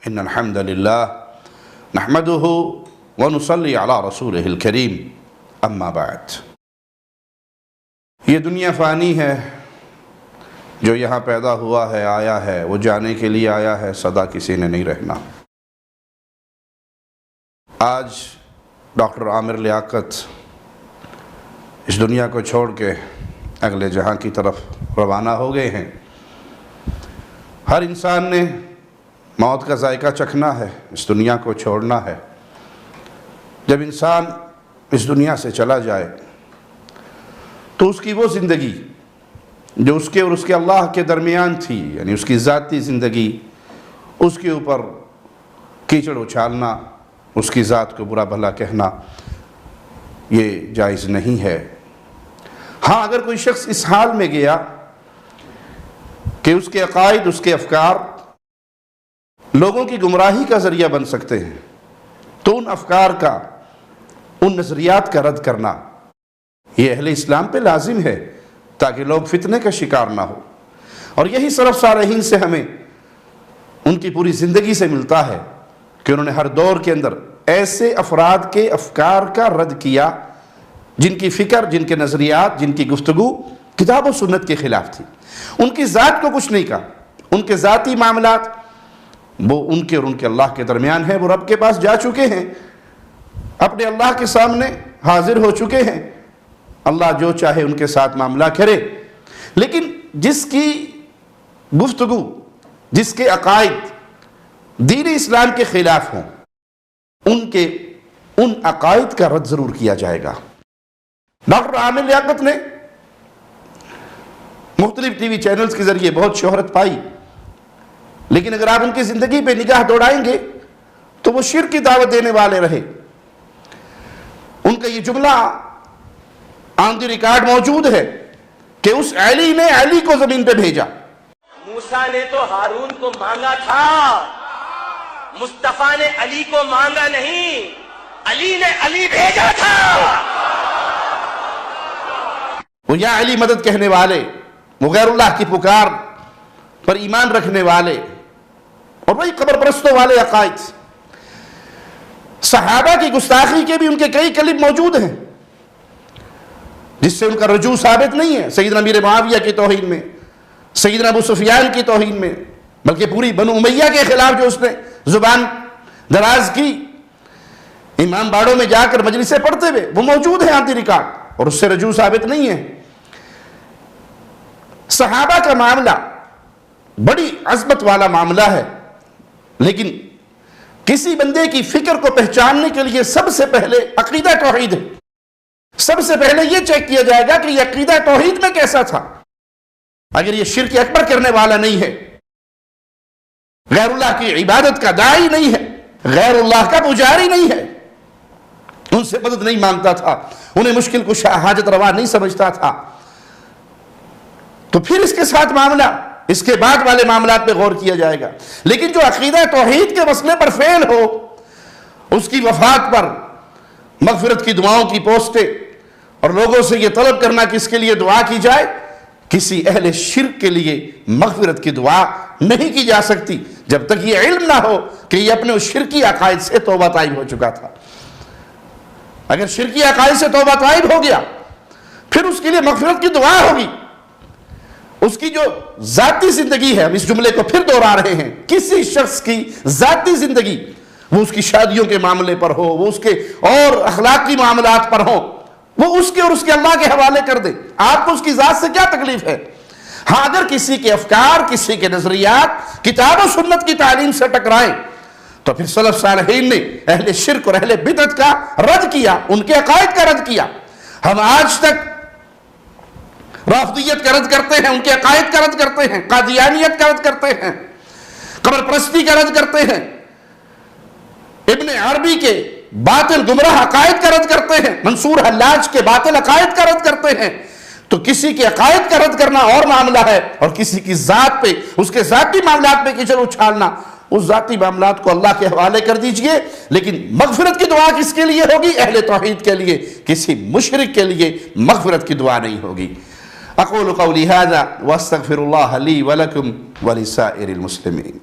ان الحمد للہ نحمده ونصلی علی رسولہ الکریم اما بعد۔ یہ دنیا فانی ہے، جو یہاں پیدا ہوا ہے، آیا ہے، وہ جانے کے لیے آیا ہے، سدا کسی نے نہیں رہنا۔ آج ڈاکٹر عامر لیاقت اس دنیا کو چھوڑ کے اگلے جہاں کی طرف روانہ ہو گئے ہیں۔ ہر انسان نے موت کا ذائقہ چکھنا ہے، اس دنیا کو چھوڑنا ہے۔ جب انسان اس دنیا سے چلا جائے تو اس کی وہ زندگی جو اس کے اور اس کے اللہ کے درمیان تھی، یعنی اس کی ذاتی زندگی، اس کے اوپر کیچڑ اچھالنا، اس کی ذات کو برا بھلا کہنا، یہ جائز نہیں ہے۔ ہاں، اگر کوئی شخص اس حال میں گیا کہ اس کے عقائد، اس کے افکار لوگوں کی گمراہی کا ذریعہ بن سکتے ہیں، تو ان افکار کا، ان نظریات کا رد کرنا یہ اہل اسلام پہ لازم ہے، تاکہ لوگ فتنے کا شکار نہ ہو۔ اور یہی سلف صالحین سے ہمیں ان کی پوری زندگی سے ملتا ہے کہ انہوں نے ہر دور کے اندر ایسے افراد کے افکار کا رد کیا جن کی فکر، جن کے نظریات، جن کی گفتگو کتاب و سنت کے خلاف تھی۔ ان کی ذات کو کچھ نہیں کہا، ان کے ذاتی معاملات وہ ان کے اور ان کے اللہ کے درمیان ہیں۔ وہ رب کے پاس جا چکے ہیں، اپنے اللہ کے سامنے حاضر ہو چکے ہیں، اللہ جو چاہے ان کے ساتھ معاملہ کرے۔ لیکن جس کی گفتگو، جس کے عقائد دین اسلام کے خلاف ہوں، ان عقائد کا رد ضرور کیا جائے گا۔ ڈاکٹر عامر لیاقت نے مختلف ٹی وی چینلز کے ذریعے بہت شہرت پائی، لیکن اگر آپ ان کی زندگی پہ نگاہ دوڑائیں گے تو وہ شرک کی دعوت دینے والے رہے۔ ان کا یہ جملہ آن دی ریکارڈ موجود ہے کہ اس علی نے علی کو زمین پہ بھیجا۔ موسیٰ نے تو ہارون کو مانگا تھا، مصطفیٰ نے علی کو مانگا نہیں، علی نے علی بھیجا تھا۔ وہ یا علی مدد کہنے والے، وہ غیر اللہ کی پکار پر ایمان رکھنے والے، اور وہی قبر پرستوں والے عقائد۔ صحابہ کی گستاخی کے بھی ان کے کئی کلپ موجود ہیں جس سے ان کا رجوع ثابت نہیں ہے، سیدنا امیر معاویہ کی توہین میں، سیدنا ابو سفیان کی توہین میں، بلکہ پوری بنو امیہ کے خلاف جو اس نے زبان دراز کی، امام باڑوں میں جا کر مجلسیں پڑھتے ہوئے، وہ موجود ہیں آن دی ریکارڈ، اور اس سے رجوع ثابت نہیں ہے۔ صحابہ کا معاملہ بڑی عظمت والا معاملہ ہے، لیکن کسی بندے کی فکر کو پہچاننے کے لیے سب سے پہلے عقیدہ توحید ہے۔ سب سے پہلے یہ چیک کیا جائے گا کہ یہ عقیدہ توحید میں کیسا تھا۔ اگر یہ شرک اکبر کرنے والا نہیں ہے، غیر اللہ کی عبادت کا داعی نہیں ہے، غیر اللہ کا پجاری نہیں ہے، ان سے مدد نہیں مانگتا تھا، انہیں مشکل کشا، حاجت روا نہیں سمجھتا تھا، تو پھر اس کے ساتھ معاملہ، اس کے بعد والے معاملات پہ غور کیا جائے گا۔ لیکن جو عقیدہ توحید کے مسئلے پر فیل ہو، اس کی وفات پر مغفرت کی دعاؤں کی پوسٹیں اور لوگوں سے یہ طلب کرنا کہ اس کے لیے دعا کی جائے، کسی اہل شرک کے لیے مغفرت کی دعا نہیں کی جا سکتی جب تک یہ علم نہ ہو کہ یہ اپنے اس شرکی عقائد سے توبہ طائب ہو چکا تھا۔ اگر شرکی عقائد سے توبہ طائب ہو گیا، پھر اس کے لیے مغفرت کی دعا ہوگی۔ اس کی جو ذاتی زندگی ہے، ہم اس جملے کو پھر دوہرا رہے ہیں، کسی شخص کی ذاتی زندگی، وہ اس کی شادیوں کے معاملے پر ہو، وہ اس کے اور اخلاقی معاملات پر ہو، وہ اس کے اور اس کے اللہ کے حوالے کر دے۔ آپ کو اس کی ذات سے کیا تکلیف ہے؟ ہاں، اگر کسی کے افکار، کسی کے نظریات کتاب و سنت کی تعلیم سے ٹکرائیں تو پھر سلف صالحین نے اہل شرک اور اہل بدعت کا رد کیا، ان کے عقائد کا رد کیا۔ ہم آج تک رافضیت کا رد کرتے ہیں، ان کے عقائد کا رد کرتے ہیں، قادیانیت کا رد کرتے ہیں، قبر پرستی کا رد کرتے ہیں، ابن عربی کے باطل گمراہ عقائد کا رد کرتے ہیں، منصور حلاج کے باطل عقائد کا رد کرتے ہیں۔ تو کسی کے عقائد کا رد کرنا اور معاملہ ہے، اور کسی کی ذات پہ، اس کے ذاتی معاملات پہ کیچڑ اچھالنا، اس ذاتی معاملات کو اللہ کے حوالے کر دیجئے۔ لیکن مغفرت کی دعا کس کے لیے ہوگی؟ اہل توحید کے لیے، کسی مشرک کے لیے مغفرت کی دعا نہیں ہوگی۔ اقول قولی هذا واستغفر الله لي ولكم ولسائر المسلمين۔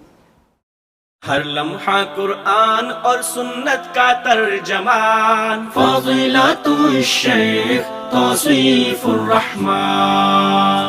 ہر لمحہ قرآن اور سنت کا ترجمان، فضیلت الشیخ توصیف الرحمان۔